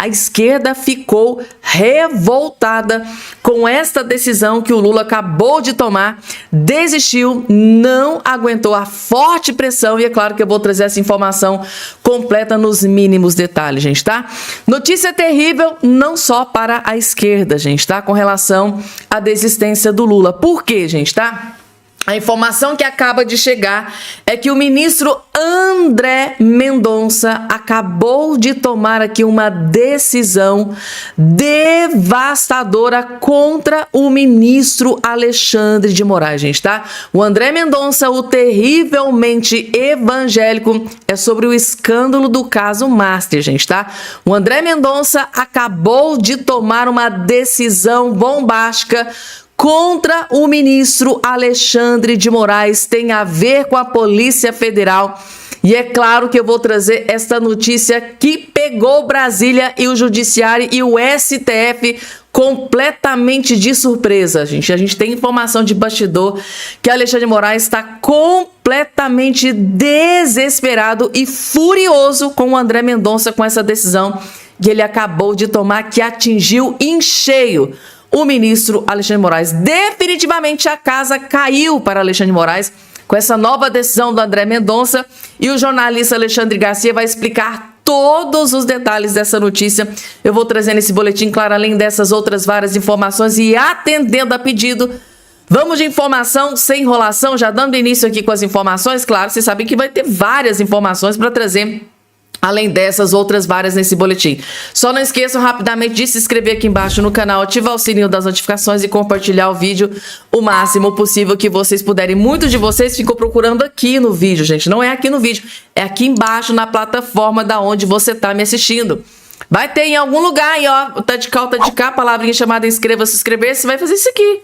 A esquerda ficou revoltada com esta decisão que o Lula acabou de tomar, desistiu, não aguentou a forte pressão e é claro que eu vou trazer essa informação completa nos mínimos detalhes, gente, tá? Notícia terrível não só para a esquerda, gente, tá? Com relação à desistência do Lula. Por quê, gente, tá? A informação que acaba de chegar é que o ministro André Mendonça acabou de tomar aqui uma decisão devastadora contra o ministro Alexandre de Moraes, gente, tá? O André Mendonça, o terrivelmente evangélico, é sobre o escândalo do caso Master, gente, tá? O André Mendonça acabou de tomar uma decisão bombástica contra o ministro Alexandre de Moraes, tem a ver com a Polícia Federal. E é claro que eu vou trazer esta notícia que pegou Brasília e o Judiciário e o STF completamente de surpresa, gente. A gente tem informação de bastidor que Alexandre de Moraes está completamente desesperado e furioso com o André Mendonça com essa decisão que ele acabou de tomar, que atingiu em cheio o ministro Alexandre de Moraes. Definitivamente a casa caiu para Alexandre de Moraes com essa nova decisão do André Mendonça e o jornalista Alexandre Garcia vai explicar todos os detalhes dessa notícia. Eu vou trazer nesse boletim, claro, além dessas outras várias informações e atendendo a pedido. Vamos de informação sem enrolação, já dando início aqui com as informações. Claro, vocês sabem que vai ter várias informações para trazer, além dessas outras várias nesse boletim. Só não esqueçam rapidamente de se inscrever aqui embaixo no canal, ativar o sininho das notificações e compartilhar o vídeo o máximo possível que vocês puderem. Muitos de vocês ficam procurando aqui no vídeo, gente. Não é aqui no vídeo, é aqui embaixo na plataforma da onde você está me assistindo. Vai ter em algum lugar aí, ó, tá de cá, palavrinha chamada inscreva-se, inscrever, você vai fazer isso aqui.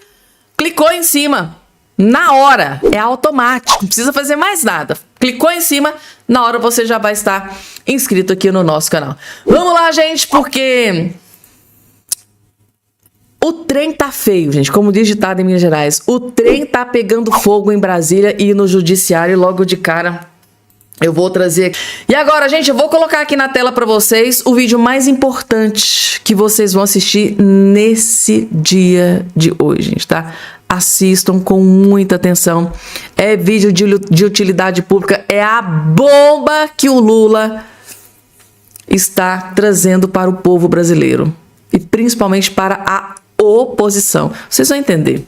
Clicou em cima, na hora, é automático, não precisa fazer mais nada. Clicou em cima, na hora você já vai estar inscrito aqui no nosso canal. Vamos lá, gente, porque o trem tá feio, gente. Como diz ditado em Minas Gerais, o trem tá pegando fogo em Brasília e no Judiciário logo de cara. Eu vou trazer. E agora, gente, eu vou colocar aqui na tela para vocês o vídeo mais importante que vocês vão assistir nesse dia de hoje, gente, tá? Assistam com muita atenção. É vídeo de utilidade pública. É a bomba que o Lula está trazendo para o povo brasileiro. E principalmente para a oposição. Vocês vão entender.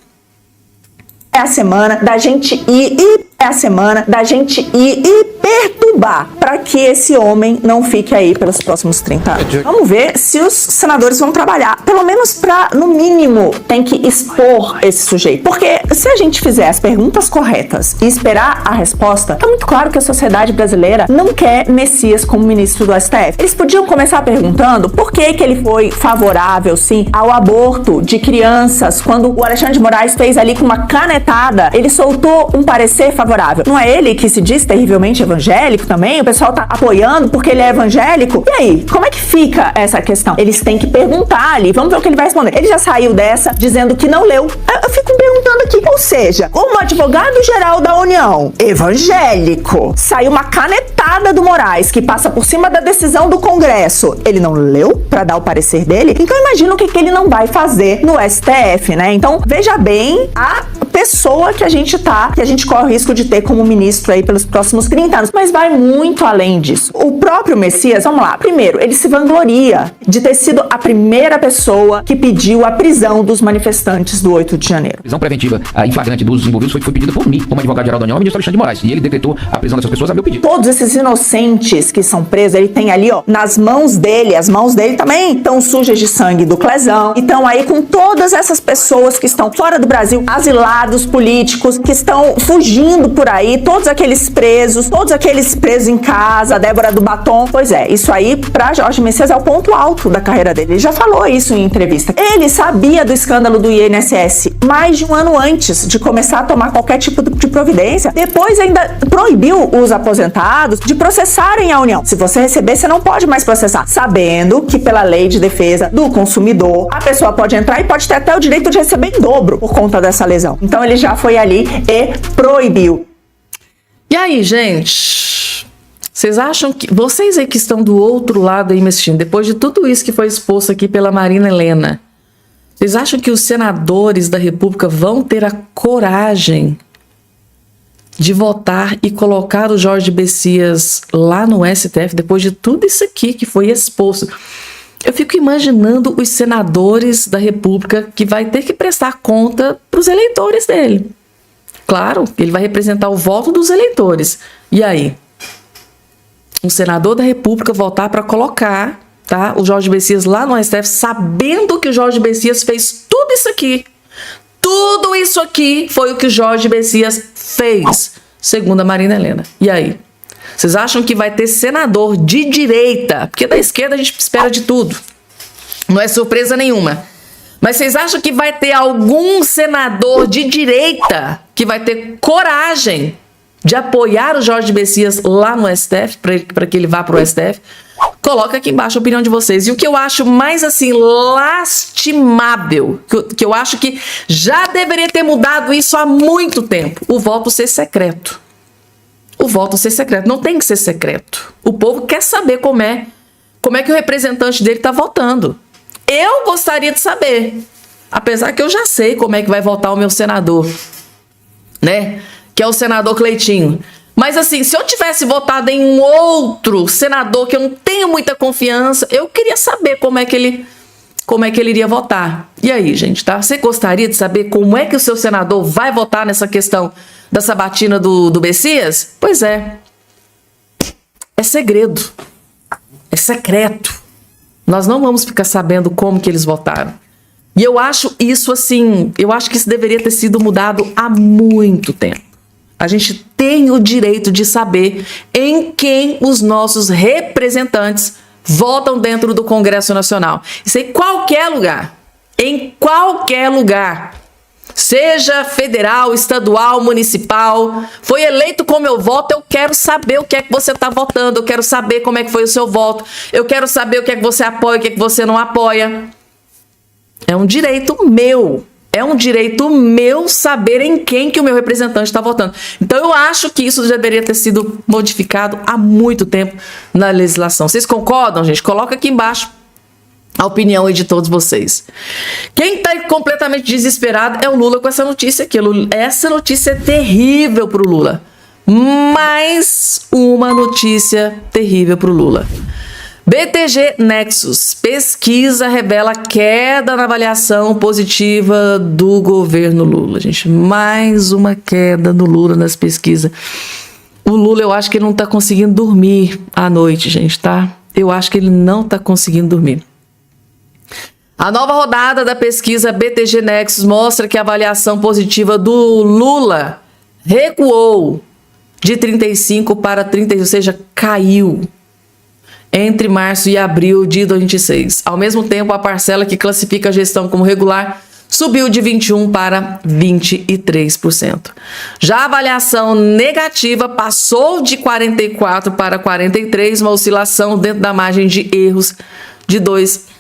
É a semana da gente ir e perturbar para que esse homem não fique aí pelos próximos 30 anos. Vamos ver se os senadores vão trabalhar, pelo menos para, no mínimo, tem que expor esse sujeito. Porque se a gente fizer as perguntas corretas e esperar a resposta, é muito claro que a sociedade brasileira não quer Messias como ministro do STF. Eles podiam começar perguntando por que ele foi favorável, sim, ao aborto de crianças, quando o Alexandre de Moraes fez ali com uma canetada, ele soltou um parecer favorável. Não é ele que se diz terrivelmente evangélico também? O pessoal tá apoiando porque ele é evangélico? E aí, como é que fica essa questão? Eles têm que perguntar ali, vamos ver o que ele vai responder. Ele já saiu dessa dizendo que não leu. Eu fico perguntando aqui, ou seja, um advogado-geral da União, evangélico, saiu uma canetada do Moraes que passa por cima da decisão do Congresso. Ele não leu para dar o parecer dele? Então imagina o que ele não vai fazer no STF, né? Então veja bem a pessoa que a gente corre o risco de ter como ministro aí pelos próximos 30 anos, mas vai muito além disso. O próprio Messias, vamos lá, primeiro, ele se vangloria de ter sido a primeira pessoa que pediu a prisão dos manifestantes do 8 de janeiro. A prisão preventiva em flagrante dos envolvidos foi pedida por mim, como advogado-geral da União, o ministro Alexandre de Moraes, e ele decretou a prisão dessas pessoas a meu pedido. Todos esses inocentes que são presos, ele tem ali, ó, nas mãos dele, as mãos dele também estão sujas de sangue do Clezão, então aí com todas essas pessoas que estão fora do Brasil, asilados políticos, que estão fugindo por aí, todos aqueles presos em casa, a Débora do Batom. Pois é, isso aí pra Jorge Messias é o ponto alto da carreira dele. Ele já falou isso em entrevista. Ele sabia do escândalo do INSS mais de um ano antes de começar a tomar qualquer tipo de providência. Depois ainda proibiu os aposentados de processarem a União. Se você receber, você não pode mais processar, sabendo que pela lei de defesa do consumidor, a pessoa pode entrar e pode ter até o direito de receber em dobro por conta dessa lesão. Então ele já foi ali e proibiu. E aí, gente, Vocês acham que... Vocês aí que estão do outro lado aí me assistindo, depois de tudo isso que foi exposto aqui pela Marina Helena, vocês acham que os senadores da República vão ter a coragem de votar e colocar o Jorge Messias lá no STF depois de tudo isso aqui que foi exposto? Eu fico imaginando os senadores da República que vai ter que prestar conta para os eleitores dele. Claro, ele vai representar o voto dos eleitores. E aí? Um senador da República votar para colocar, tá, o Jorge Messias lá no STF, sabendo que o Jorge Messias fez tudo isso aqui. Tudo isso aqui foi o que o Jorge Messias fez, segundo a Marina Helena. E aí? Vocês acham que vai ter senador de direita? Porque da esquerda a gente espera de tudo. Não é surpresa nenhuma. Mas vocês acham que vai ter algum senador de direita que vai ter coragem de apoiar o Jorge Messias lá no STF, para que ele vá para o STF? Coloca aqui embaixo a opinião de vocês. E o que eu acho mais, assim, lastimável, que eu acho que já deveria ter mudado isso há muito tempo, o voto ser secreto. O voto ser secreto. Não tem que ser secreto. O povo quer saber como é que o representante dele está votando. Eu gostaria de saber. Apesar que eu já sei como é que vai votar o meu senador, né? Que é o senador Cleitinho. Mas assim, se eu tivesse votado em um outro senador que eu não tenho muita confiança, eu queria saber como é que ele iria votar. E aí, gente, tá? Você gostaria de saber como é que o seu senador vai votar nessa questão da sabatina do Messias? Pois é. É segredo. É secreto. Nós não vamos ficar sabendo como que eles votaram. E eu acho isso assim, eu acho que isso deveria ter sido mudado há muito tempo. A gente tem o direito de saber em quem os nossos representantes votam dentro do Congresso Nacional. Isso em qualquer lugar. Em qualquer lugar. Seja federal, estadual, municipal. Foi eleito com meu voto, eu quero saber o que é que você está votando. Eu quero saber como é que foi o seu voto. Eu quero saber o que é que você apoia, o que é que você não apoia. É um direito meu. É um direito meu saber em quem que o meu representante está votando. Então, eu acho que isso deveria ter sido modificado há muito tempo na legislação. Vocês concordam, gente? Coloca aqui embaixo a opinião aí de todos vocês. Quem está completamente desesperado é o Lula com essa notícia aqui. Essa notícia é terrível para o Lula. Mais uma notícia terrível para o Lula. BTG Nexus, pesquisa revela queda na avaliação positiva do governo Lula. Gente, mais uma queda no Lula nas pesquisas. O Lula, eu acho que ele não está conseguindo dormir à noite, gente, tá? Eu acho que ele não está conseguindo dormir. A nova rodada da pesquisa BTG Nexus mostra que a avaliação positiva do Lula recuou de 35 para 30, ou seja, caiu entre março e abril de 2026. Ao mesmo tempo, a parcela que classifica a gestão como regular subiu de 21% para 23%. Já a avaliação negativa passou de 44% para 43%, uma oscilação dentro da margem de erros de 2%.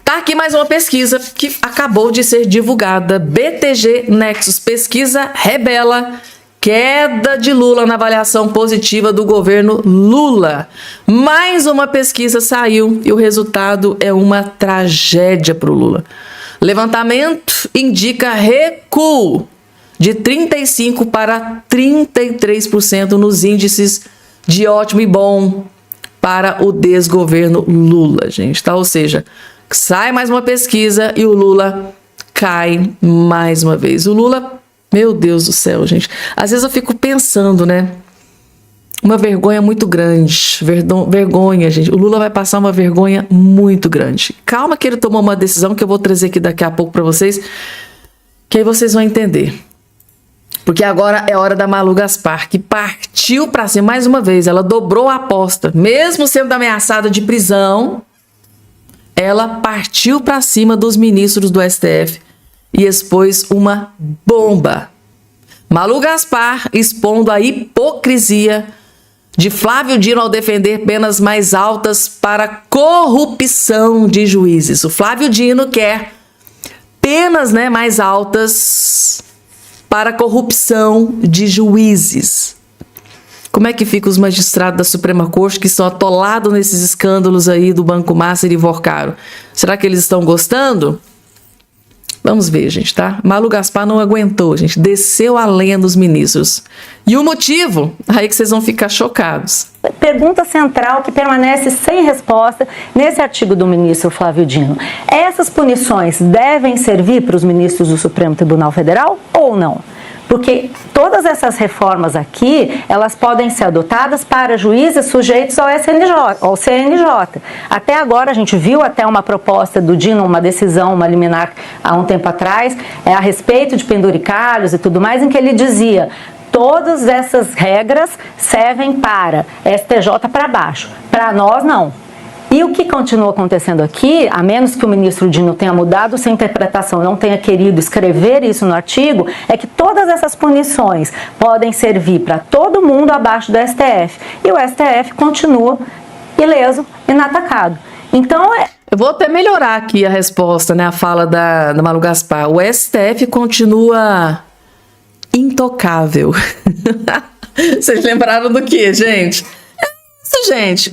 Tá aqui mais uma pesquisa que acabou de ser divulgada. BTG Nexus, pesquisa revela queda de Lula na avaliação positiva do governo Lula. Mais uma pesquisa saiu e o resultado é uma tragédia para o Lula. Levantamento indica recuo de 35% para 33% nos índices de ótimo e bom para o desgoverno Lula, gente, tá? Ou seja, sai mais uma pesquisa e o Lula cai mais uma vez. O Lula, meu Deus do céu, gente. Às vezes eu fico pensando, né? Uma vergonha muito grande. Vergonha, gente. O Lula vai passar uma vergonha muito grande. Calma que ele tomou uma decisão que eu vou trazer aqui daqui a pouco para vocês, que aí vocês vão entender. Porque agora é hora da Malu Gaspar, que partiu para cima mais uma vez. Ela dobrou a aposta. Mesmo sendo ameaçada de prisão, ela partiu para cima dos ministros do STF e expôs uma bomba. Malu Gaspar expondo a hipocrisia de Flávio Dino ao defender penas mais altas para corrupção de juízes. O Flávio Dino quer penas, né, mais altas para a corrupção de juízes. Como é que ficam os magistrados da Suprema Corte que estão atolados nesses escândalos aí do Banco Master e Worcaro? Será que eles estão gostando? Vamos ver, gente, tá? Malu Gaspar não aguentou, gente. Desceu a lenha dos ministros. E o motivo? Aí que vocês vão ficar chocados. Pergunta central que permanece sem resposta nesse artigo do ministro Flávio Dino. Essas punições devem servir para os ministros do Supremo Tribunal Federal ou não? Porque todas essas reformas aqui, elas podem ser adotadas para juízes sujeitos ao SNJ, ao CNJ. Até agora, a gente viu até uma proposta do Dino, uma decisão, uma liminar, há um tempo atrás, a respeito de penduricalhos e tudo mais, em que ele dizia: todas essas regras servem para STJ para baixo, para nós não. E o que continua acontecendo aqui, a menos que o ministro Dino tenha mudado sua interpretação, não tenha querido escrever isso no artigo, é que todas essas punições podem servir para todo mundo abaixo do STF. E o STF continua ileso, inatacado. Então, eu vou até melhorar aqui a resposta, né, a fala da Malu Gaspar. O STF continua intocável. Vocês lembraram do quê, gente? Gente,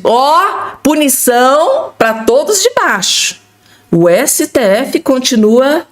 punição para todos de baixo. O STF continua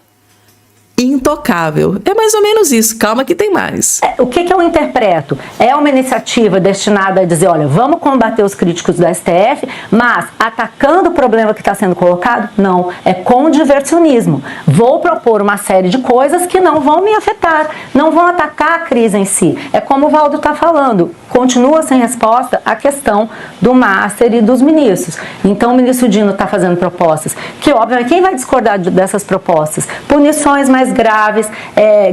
intocável. É mais ou menos isso. Calma que tem mais. O que eu interpreto? É uma iniciativa destinada a dizer, olha, vamos combater os críticos do STF, mas atacando o problema que está sendo colocado? Não. É com diversionismo. Vou propor uma série de coisas que não vão me afetar, não vão atacar a crise em si. É como o Valdo está falando. Continua sem resposta a questão do Master e dos ministros. Então o ministro Dino está fazendo propostas que, obviamente, quem vai discordar dessas propostas? Punições mais graves,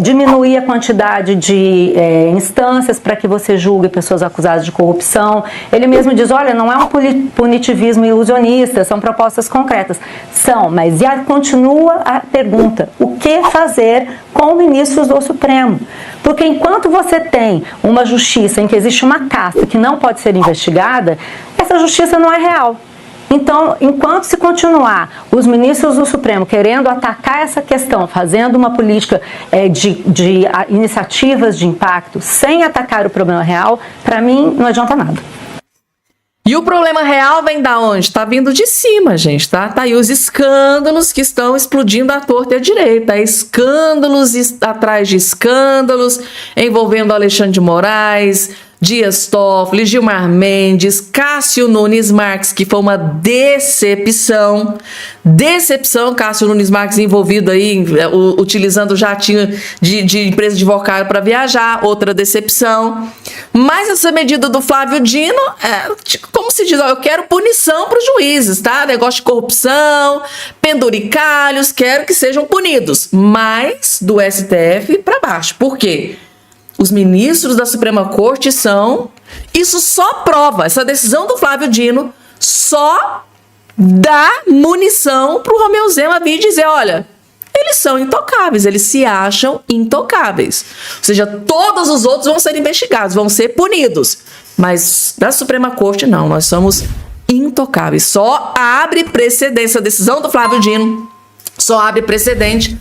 diminuir a quantidade de instâncias para que você julgue pessoas acusadas de corrupção. Ele mesmo diz, olha, não é um punitivismo ilusionista, são propostas concretas. São, mas continua a pergunta, o que fazer com ministros do Supremo? Porque enquanto você tem uma justiça em que existe uma casta que não pode ser investigada, essa justiça não é real. Então, enquanto se continuar os ministros do Supremo querendo atacar essa questão, fazendo uma política de iniciativas de impacto sem atacar o problema real, para mim não adianta nada. E o problema real vem da onde? Tá vindo de cima, gente, tá? Tá aí os escândalos que estão explodindo à torta e à direita. Escândalos atrás de escândalos, envolvendo Alexandre de Moraes, Dias Toffoli, Gilmar Mendes, Cássio Nunes Marques, que foi uma decepção. Decepção, Cássio Nunes Marques envolvido aí, utilizando o jatinho de empresa de Worcaro para viajar, outra decepção. Mas essa medida do Flávio Dino, como se diz, eu quero punição para os juízes, tá? Negócio de corrupção, penduricalhos, quero que sejam punidos. Mas do STF para baixo. Por quê? Os ministros da Suprema Corte são... Isso só prova, essa decisão do Flávio Dino só dá munição para o Romeu Zema vir dizer, olha, eles são intocáveis, eles se acham intocáveis. Ou seja, todos os outros vão ser investigados, vão ser punidos. Mas da Suprema Corte, não, nós somos intocáveis. Só abre precedência, a decisão do Flávio Dino só abre precedente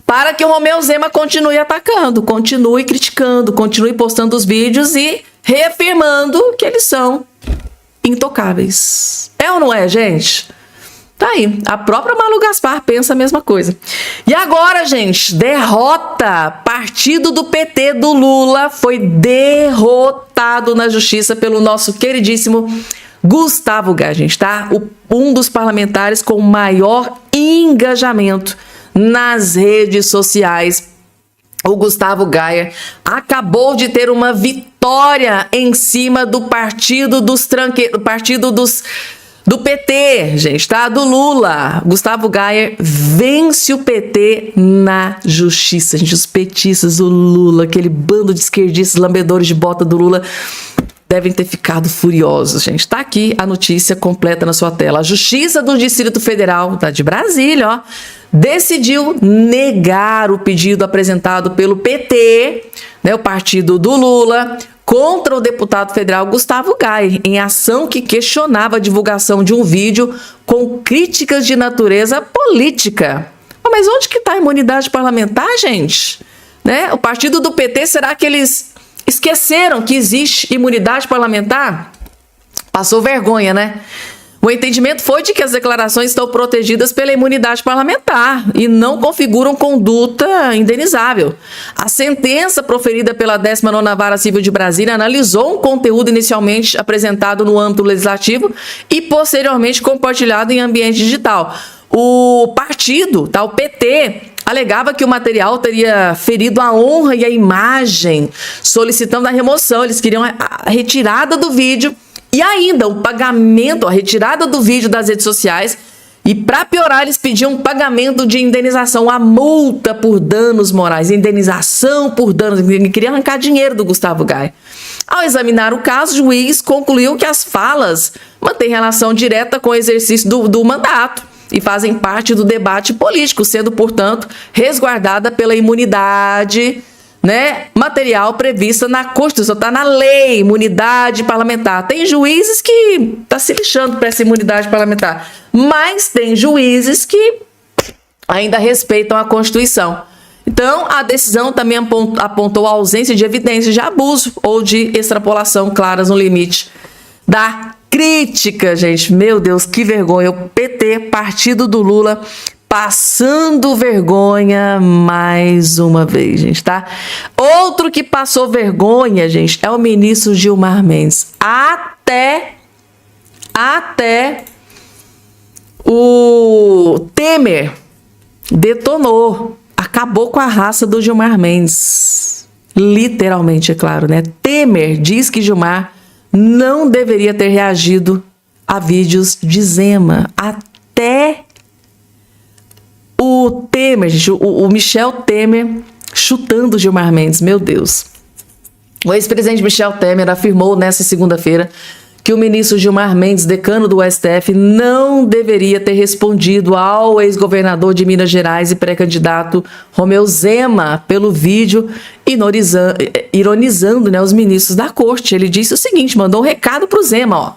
para que o Romeu Zema continue atacando, continue criticando, continue postando os vídeos e reafirmando que eles são intocáveis. É ou não é, gente? Tá aí, a própria Malu Gaspar pensa a mesma coisa. E agora, gente, derrota. Partido do PT do Lula foi derrotado na justiça pelo nosso queridíssimo Gustavo Gaia, gente, tá? Um dos parlamentares com maior engajamento nas redes sociais. O Gustavo Gaia acabou de ter uma vitória em cima do partido do PT, gente, tá? Do Lula. Gustavo Gaia vence o PT na justiça, gente. Os petistas do Lula, aquele bando de esquerdistas, lambedores de bota do Lula, devem ter ficado furiosos, gente. Tá aqui a notícia completa na sua tela. A Justiça do Distrito Federal, tá, de Brasília, ó, decidiu negar o pedido apresentado pelo PT, né, o partido do Lula, contra o deputado federal Gustavo Gaia, em ação que questionava a divulgação de um vídeo com críticas de natureza política. Mas onde que está a imunidade parlamentar, gente? Né? O partido do PT, será que eles esqueceram que existe imunidade parlamentar? Passou vergonha, né? O entendimento foi de que as declarações estão protegidas pela imunidade parlamentar e não configuram conduta indenizável. A sentença proferida pela 19ª Vara Civil de Brasília analisou um conteúdo inicialmente apresentado no âmbito legislativo e posteriormente compartilhado em ambiente digital. O partido, o PT, alegava que o material teria ferido a honra e a imagem, solicitando a remoção. Eles queriam a retirada do vídeo e ainda o pagamento, a retirada do vídeo das redes sociais. E para piorar, eles pediam um pagamento de indenização, a multa por danos morais, indenização por danos. Queria arrancar dinheiro do Gustavo Gaia. Ao examinar o caso, o juiz concluiu que as falas mantêm relação direta com o exercício do mandato e fazem parte do debate político, sendo, portanto, resguardada pela imunidade, né, material prevista na Constituição, está na lei, imunidade parlamentar. Tem juízes que estão se lixando para essa imunidade parlamentar, mas tem juízes que ainda respeitam a Constituição. Então, a decisão também apontou a ausência de evidências de abuso ou de extrapolação claras no limite da crítica, gente. Meu Deus, que vergonha. O PT, partido do Lula, passando vergonha mais uma vez, gente, tá? Outro que passou vergonha, gente, é o ministro Gilmar Mendes. Até o Temer detonou, acabou com a raça do Gilmar Mendes. Literalmente, é claro, né? Temer diz que Gilmar não deveria ter reagido a vídeos de Zema. Até o Temer, gente, o Michel Temer chutando Gilmar Mendes, meu Deus. O ex-presidente Michel Temer afirmou nesta segunda-feira que o ministro Gilmar Mendes, decano do STF, não deveria ter respondido ao ex-governador de Minas Gerais e pré-candidato Romeu Zema pelo vídeo, ironizando, né, os ministros da corte. Ele disse o seguinte, mandou um recado para o Zema, ó.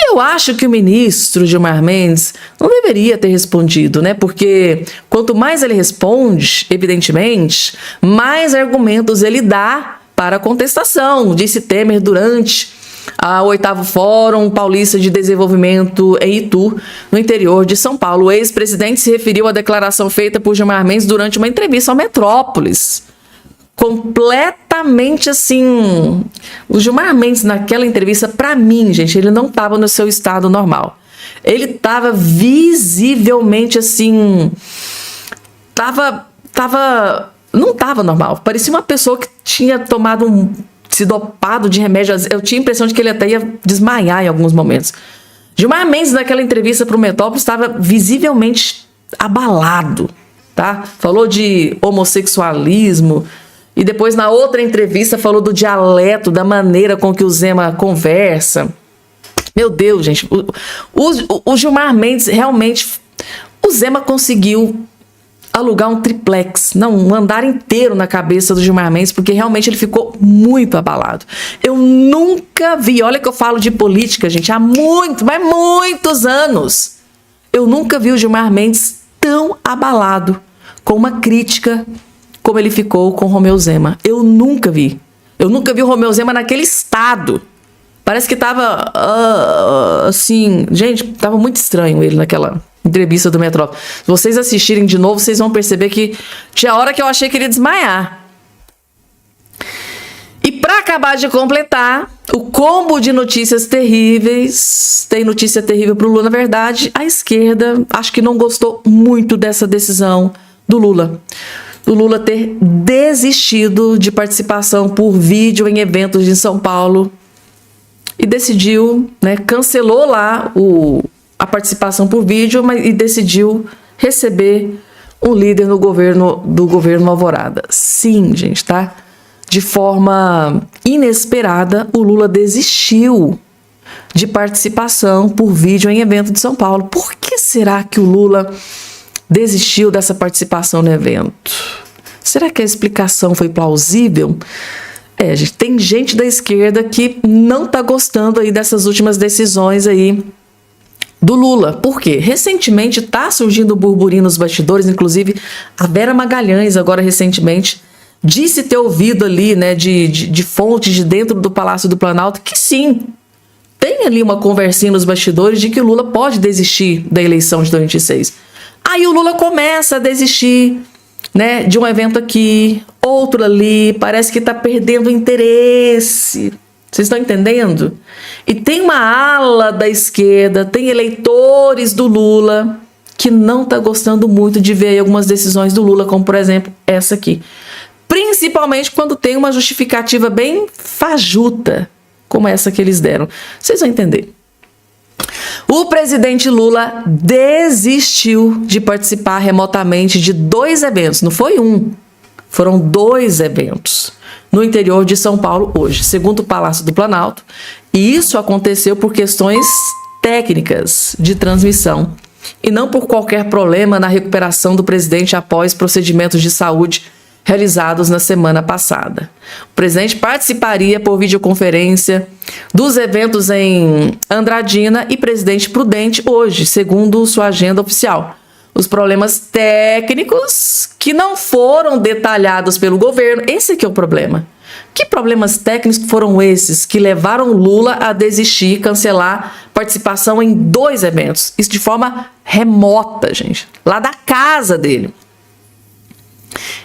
Eu acho que o ministro Gilmar Mendes não deveria ter respondido, né? Porque quanto mais ele responde, evidentemente, mais argumentos ele dá para a contestação, disse Temer durante o 8º Fórum Paulista de Desenvolvimento em Itu, no interior de São Paulo. O ex-presidente se referiu à declaração feita por Gilmar Mendes durante uma entrevista ao Metrópolis. Completamente assim... O Gilmar Mendes, naquela entrevista, para mim, gente, ele não estava no seu estado normal. Ele estava visivelmente assim... Não estava normal. Parecia uma pessoa que tinha tomado se dopado de remédio. Eu tinha a impressão de que ele até ia desmaiar em alguns momentos. Gilmar Mendes, naquela entrevista para o Metrópolis, estava visivelmente abalado, tá? Falou de homossexualismo e depois, na outra entrevista, falou do dialeto, da maneira com que o Zema conversa. Meu Deus, gente. O Gilmar Mendes, realmente... O Zema conseguiu alugar um triplex, não, um andar inteiro na cabeça do Gilmar Mendes, porque realmente ele ficou muito abalado. Eu nunca vi, olha que eu falo de política, gente, há muitos anos, eu nunca vi o Gilmar Mendes tão abalado com uma crítica como ele ficou com o Romeu Zema. Eu nunca vi o Romeu Zema naquele estado. Parece que tava, assim, gente, tava muito estranho ele naquela entrevista do Metrópole. Se vocês assistirem de novo, vocês vão perceber que tinha hora que eu achei que ele ia desmaiar. E para acabar de completar, o combo de notícias terríveis, tem notícia terrível para o Lula, na verdade, a esquerda acho que não gostou muito dessa decisão do Lula. Do Lula ter desistido de participação por vídeo em eventos de São Paulo e decidiu, né, cancelou lá a participação por vídeo, e decidiu receber um líder do governo Alvorada. Sim, gente, tá? De forma inesperada, o Lula desistiu de participação por vídeo em evento de São Paulo. Por que será que o Lula desistiu dessa participação no evento? Será que a explicação foi plausível? Gente, tem gente da esquerda que não tá gostando aí dessas últimas decisões aí do Lula. Por quê? Recentemente está surgindo burburinho nos bastidores, inclusive a Vera Magalhães, agora recentemente, disse ter ouvido ali, né, de fontes de dentro do Palácio do Planalto, que sim, tem ali uma conversinha nos bastidores de que o Lula pode desistir da eleição de 2026. Aí o Lula começa a desistir, né, de um evento aqui, outro ali, parece que está perdendo interesse. Vocês estão entendendo? E tem uma ala da esquerda, tem eleitores do Lula que não está gostando muito de ver aí algumas decisões do Lula, como por exemplo essa aqui. Principalmente quando tem uma justificativa bem fajuta, como essa que eles deram. Vocês vão entender. O presidente Lula desistiu de participar remotamente de 2 eventos. Não foi um, foram 2 eventos no interior de São Paulo hoje, segundo o Palácio do Planalto. E isso aconteceu por questões técnicas de transmissão e não por qualquer problema na recuperação do presidente após procedimentos de saúde realizados na semana passada. O presidente participaria por videoconferência dos eventos em Andradina e Presidente Prudente hoje, segundo sua agenda oficial. Os problemas técnicos que não foram detalhados pelo governo, esse aqui é o problema. Que problemas técnicos foram esses que levaram Lula a desistir e cancelar participação em 2 eventos? Isso de forma remota, gente, lá da casa dele.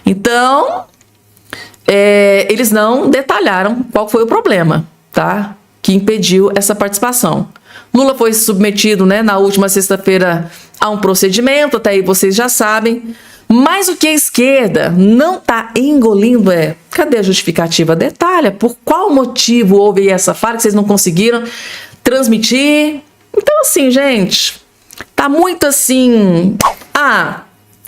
Então, eles não detalharam qual foi o problema, tá? Que impediu essa participação. Lula foi submetido, né, na última sexta-feira a um procedimento, até aí vocês já sabem. Mas o que a esquerda não está engolindo cadê a justificativa? Detalha por qual motivo houve essa falha que vocês não conseguiram transmitir. Então, assim, gente, tá muito assim...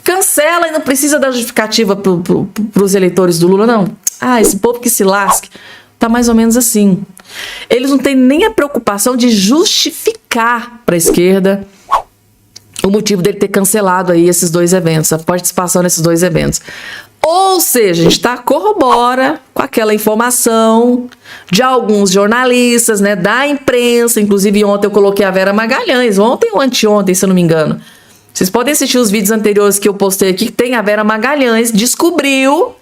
cancela e não precisa dar justificativa para os eleitores do Lula, não. Esse povo que se lasque. Tá mais ou menos assim. Eles não têm nem a preocupação de justificar para a esquerda o motivo dele ter cancelado aí esses 2 eventos, a participação nesses 2 eventos. Ou seja, a gente corrobora com aquela informação de alguns jornalistas, né, da imprensa. Inclusive ontem eu coloquei a Vera Magalhães, ontem ou anteontem, se eu não me engano. Vocês podem assistir os vídeos anteriores que eu postei aqui, que tem a Vera Magalhães, descobriu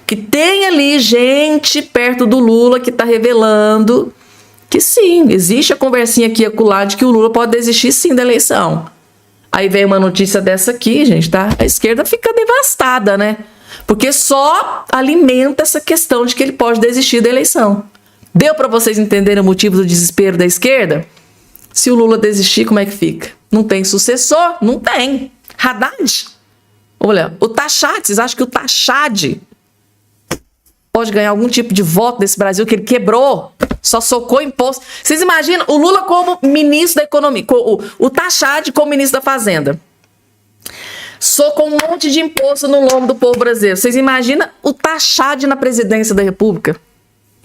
que tem ali gente perto do Lula que está revelando que sim, existe a conversinha aqui e acolá de que o Lula pode desistir sim da eleição. Aí vem uma notícia dessa aqui, gente, tá? A esquerda fica devastada, né? Porque só alimenta essa questão de que ele pode desistir da eleição. Deu para vocês entenderem o motivo do desespero da esquerda? Se o Lula desistir, como é que fica? Não tem sucessor? Não tem. Haddad? Olha, o Tachad, vocês acham que o Tachad pode ganhar algum tipo de voto desse Brasil que ele quebrou? Só socou imposto. Vocês imaginam o Lula como ministro da Economia, o Tachad como ministro da Fazenda. Socou um monte de imposto no lombo do povo brasileiro. Vocês imaginam o Tachad na presidência da República?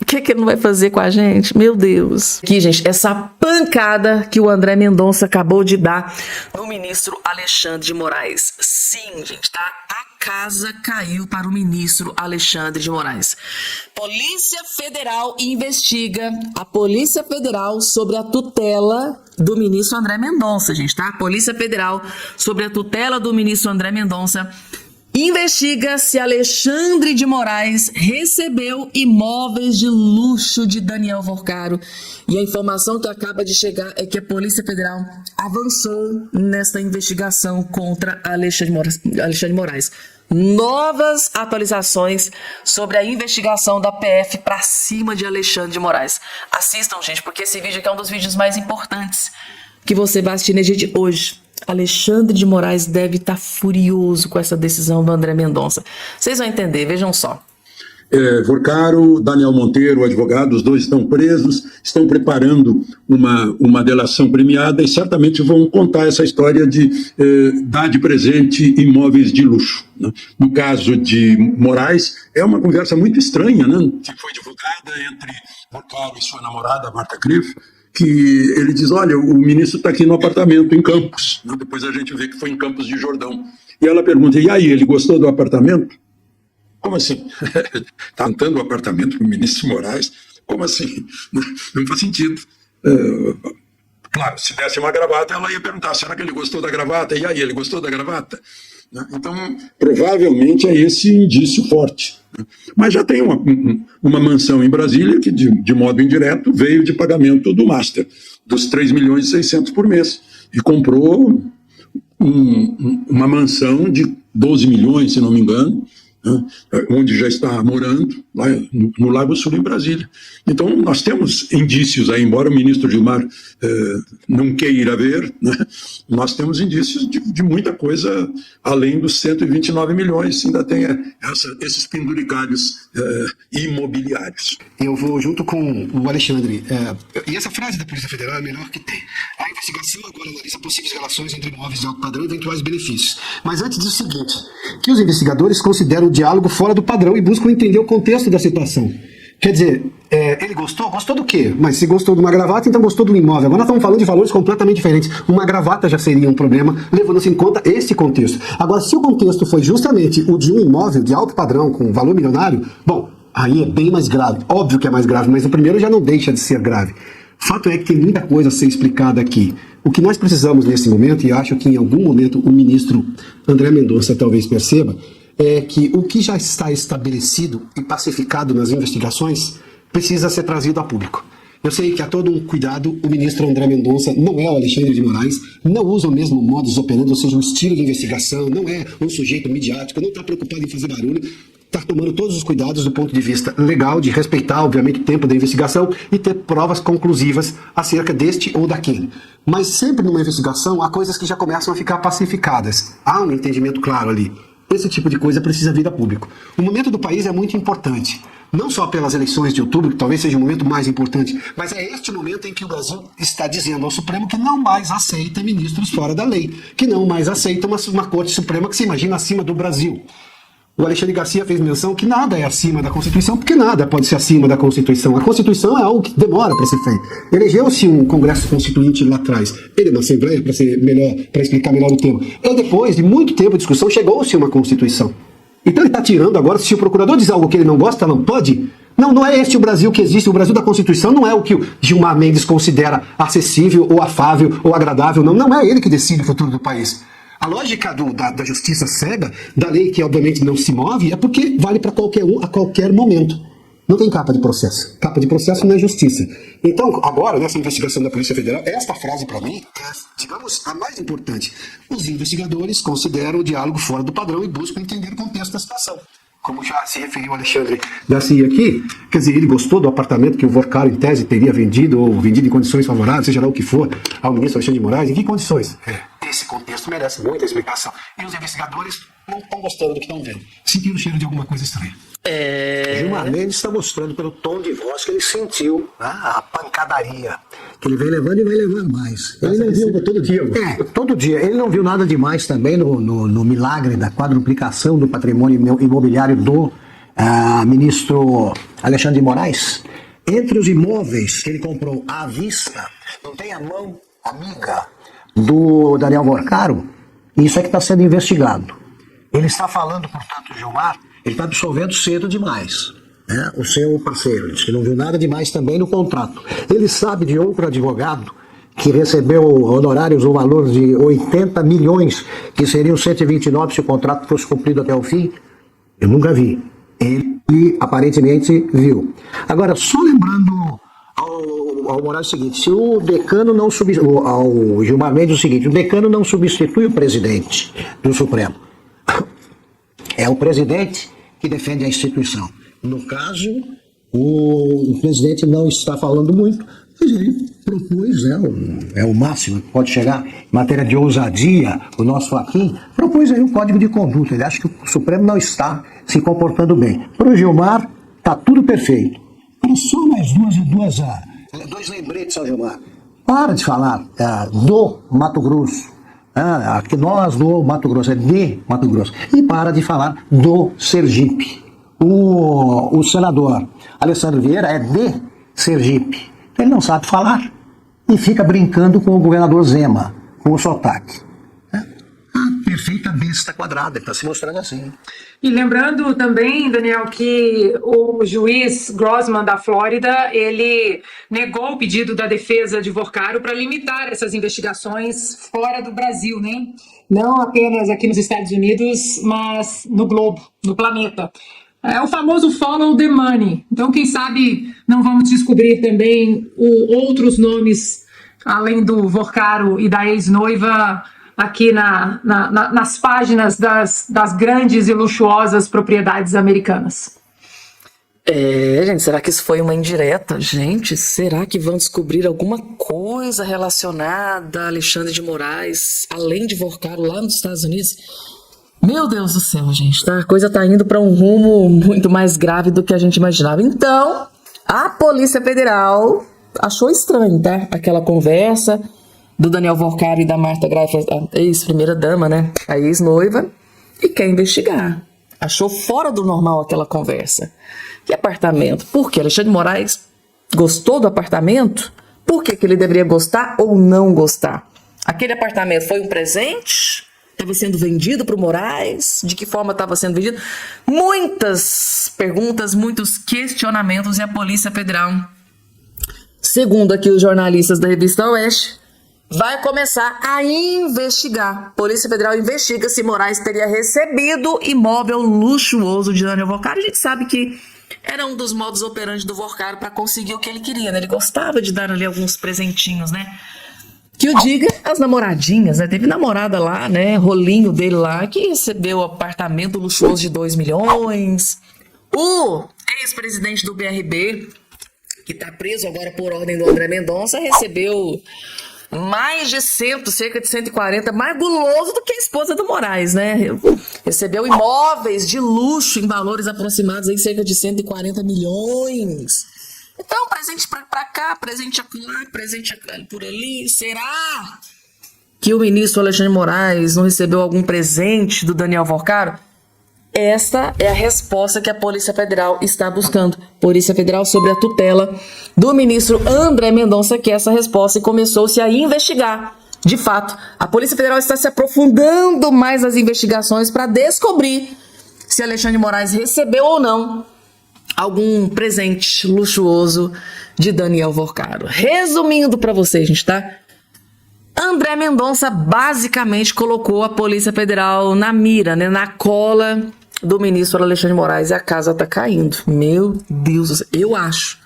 O que ele não vai fazer com a gente? Meu Deus. Aqui, gente, essa pancada que o André Mendonça acabou de dar no ministro Alexandre de Moraes. Sim, gente, tá? A casa caiu para o ministro Alexandre de Moraes. Polícia Federal investiga a Polícia Federal sobre a tutela do ministro André Mendonça, gente, tá? Polícia Federal sobre a tutela do ministro André Mendonça investiga se Alexandre de Moraes recebeu imóveis de luxo de Daniel Vorcaro. E a informação que acaba de chegar é que a Polícia Federal avançou nesta investigação contra Alexandre de Moraes. Novas atualizações sobre a investigação da PF para cima de Alexandre de Moraes. Assistam, gente, porque esse vídeo aqui é um dos vídeos mais importantes que você vai assistir no dia de hoje. Alexandre de Moraes deve estar furioso com essa decisão do André Mendonça. Vocês vão entender, vejam só. Vorcaro, Daniel Monteiro, advogado, os 2 estão presos, estão preparando uma delação premiada e certamente vão contar essa história de dar de presente imóveis de luxo, né? No caso de Moraes, é uma conversa muito estranha, né, que foi divulgada entre Vorcaro e sua namorada, Marta Krief, que ele diz, olha, o ministro está aqui no apartamento em Campos, né? Depois a gente vê que foi em Campos de Jordão. E ela pergunta, e aí, ele gostou do apartamento? Como assim? Está dando o apartamento para o ministro Moraes? Como assim? Não faz sentido. Claro, se desse uma gravata, ela ia perguntar, será que ele gostou da gravata? E aí, ele gostou da gravata? Né? Então, provavelmente é esse indício forte. Né? Mas já tem uma mansão em Brasília que, de modo indireto, veio de pagamento do Master, dos 3.600.000 por mês, e comprou uma mansão de 12 milhões, se não me engano, né, onde já está morando, lá no Lago Sul, em Brasília. Então, nós temos indícios aí, embora o ministro Gilmar não queira ver, né, nós temos indícios de muita coisa além dos 129 milhões, ainda tem esses penduricários imobiliários. Eu vou junto com o Alexandre. E essa frase da Polícia Federal é a melhor que tem. A investigação agora analisa possíveis relações entre imóveis de alto padrão e eventuais benefícios. Mas antes diz o seguinte, que os investigadores consideram o diálogo fora do padrão e buscam entender o contexto da situação. Quer dizer, ele gostou? Gostou do quê? Mas se gostou de uma gravata, então gostou do imóvel. Agora nós estamos falando de valores completamente diferentes. Uma gravata já seria um problema, levando-se em conta esse contexto. Agora, se o contexto foi justamente o de um imóvel de alto padrão, com valor milionário, bom, aí é bem mais grave. Óbvio que é mais grave, mas o primeiro já não deixa de ser grave. Fato é que tem muita coisa a ser explicada aqui. O que nós precisamos nesse momento, e acho que em algum momento o ministro André Mendonça talvez perceba, é que o que já está estabelecido e pacificado nas investigações precisa ser trazido a público. Eu sei que há todo um cuidado, o ministro André Mendonça não é o Alexandre de Moraes, não usa o mesmo modus operandi, ou seja, o estilo de investigação, não é um sujeito midiático, não está preocupado em fazer barulho, está tomando todos os cuidados do ponto de vista legal, de respeitar, obviamente, o tempo da investigação e ter provas conclusivas acerca deste ou daquele. Mas sempre numa investigação há coisas que já começam a ficar pacificadas. Há um entendimento claro ali. Esse tipo de coisa precisa vir a público. O momento do país é muito importante. Não só pelas eleições de outubro, que talvez seja o momento mais importante, mas é este momento em que o Brasil está dizendo ao Supremo que não mais aceita ministros fora da lei, que não mais aceita uma Corte Suprema que se imagina acima do Brasil. O Alexandre Garcia fez menção que nada é acima da Constituição, porque nada pode ser acima da Constituição. A Constituição é algo que demora para ser feito. Elegeu-se um Congresso Constituinte lá atrás. Ele na Assembleia, para ser melhor, para explicar melhor o tema. E depois de muito tempo de discussão, chegou-se a uma Constituição. Então ele está tirando agora, se o procurador diz algo que ele não gosta, não pode. Não é este o Brasil que existe. O Brasil da Constituição não é o que o Gilmar Mendes considera acessível, ou afável, ou agradável. Não é ele que decide o futuro do país. A lógica da justiça cega, da lei que obviamente não se move, é porque vale para qualquer um a qualquer momento. Não tem capa de processo. Capa de processo não é justiça. Então, agora, nessa investigação da Polícia Federal, esta frase para mim é, digamos, a mais importante. Os investigadores consideram o diálogo fora do padrão e buscam entender o contexto da situação. Como já se referiu o Alexandre Garcia aqui, quer dizer, ele gostou do apartamento que o Vorcaro, em tese, teria vendido, ou vendido em condições favoráveis, seja lá o que for, ao ministro Alexandre de Moraes. Em que condições? Esse contexto merece muita explicação. E os investigadores não estão gostando do que estão vendo. Sentiram o cheiro de alguma coisa estranha. Gilmar Mendes está mostrando pelo tom de voz que ele sentiu a pancadaria. Que ele vem levando e vai levando mais. Ele não viu todo dia. Todo dia. Ele não viu nada demais também no milagre da quadruplicação do patrimônio imobiliário do ministro Alexandre de Moraes. Entre os imóveis que ele comprou à vista, não tem a mão amiga do Daniel Vorcaro, isso é que está sendo investigado. Ele está falando, portanto, Gilmar, ele está absolvendo cedo demais. O seu parceiro diz que não viu nada demais também no contrato. Ele sabe de outro advogado que recebeu honorários no valor de 80 milhões, que seriam 129 se o contrato fosse cumprido até o fim. Eu nunca vi. Ele aparentemente viu. Agora, só lembrando ao Moraes o seguinte, se o decano não ao Gilmar Mendes o seguinte, o decano não substitui o presidente do Supremo. É o presidente que defende a instituição. No caso, o presidente não está falando muito, mas ele propôs, é o máximo que pode chegar, em matéria de ousadia, o nosso Fachin propôs aí um código de conduta. Ele acha que o Supremo não está se comportando bem. Para o Gilmar, está tudo perfeito. Era só mais dois lembretes ao Gilmar. Para de falar do Mato Grosso. Aqui nós do Mato Grosso, é de Mato Grosso. E para de falar do Sergipe. O senador Alessandro Vieira é de Sergipe. Ele não sabe falar e fica brincando com o governador Zema, com o sotaque. Até perfeita besta quadrada. Ele está se mostrando assim. E lembrando também, Daniel, que o juiz Grossman da Flórida, ele negou o pedido da defesa de Vorcaro para limitar essas investigações fora do Brasil, né? Não apenas aqui nos Estados Unidos, mas no globo, no planeta. É o famoso follow the money. Então, quem sabe não vamos descobrir também outros nomes, além do Vorcaro e da ex-noiva, aqui nas páginas das grandes e luxuosas propriedades americanas. Gente, será que isso foi uma indireta? Gente, será que vão descobrir alguma coisa relacionada a Alexandre de Moraes, além de Vorcaro, lá nos Estados Unidos? Meu Deus do céu, gente, a coisa tá indo para um rumo muito mais grave do que a gente imaginava. Então, a Polícia Federal achou estranho, tá? Aquela conversa do Daniel Vorcaro e da Marta Graff, a ex-primeira-dama, né? A ex-noiva, e quer investigar. Achou fora do normal aquela conversa. Que apartamento? Por que Alexandre de Moraes gostou do apartamento? Por que ele deveria gostar ou não gostar? Aquele apartamento foi um presente? Estava sendo vendido para o Moraes? De que forma estava sendo vendido? Muitas perguntas, muitos questionamentos, e a Polícia Federal, segundo aqui os jornalistas da Revista Oeste, vai começar a investigar. A Polícia Federal investiga se Moraes teria recebido imóvel luxuoso de Daniel Vorcaro. A gente sabe que era um dos modus operandi do Vorcaro para conseguir o que ele queria, né? Ele gostava de dar ali alguns presentinhos, né? Que o diga as namoradinhas, né? Teve namorada lá, né? Rolinho dele lá, que recebeu apartamento luxuoso de 2 milhões. O ex-presidente do BRB, que tá preso agora por ordem do André Mendonça, recebeu mais de 100, cerca de 140, mais guloso do que a esposa do Moraes, né? Recebeu imóveis de luxo em valores aproximados aí, cerca de 140 milhões. Então, presente pra cá, presente acolá, presente por ali. Será que o ministro Alexandre de Moraes não recebeu algum presente do Daniel Vorcaro? Esta é a resposta que a Polícia Federal está buscando. Polícia Federal sobre a tutela do ministro André Mendonça, que é essa resposta, e começou-se a investigar. De fato, a Polícia Federal está se aprofundando mais nas investigações para descobrir se Alexandre de Moraes recebeu ou não algum presente luxuoso de Daniel Vorcaro. Resumindo para vocês, gente, tá? André Mendonça basicamente colocou a Polícia Federal na mira, né, na cola do ministro Alexandre de Moraes, e a casa tá caindo. Meu Deus do céu. Eu acho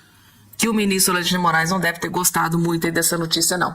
que o ministro Alexandre de Moraes não deve ter gostado muito aí dessa notícia, não.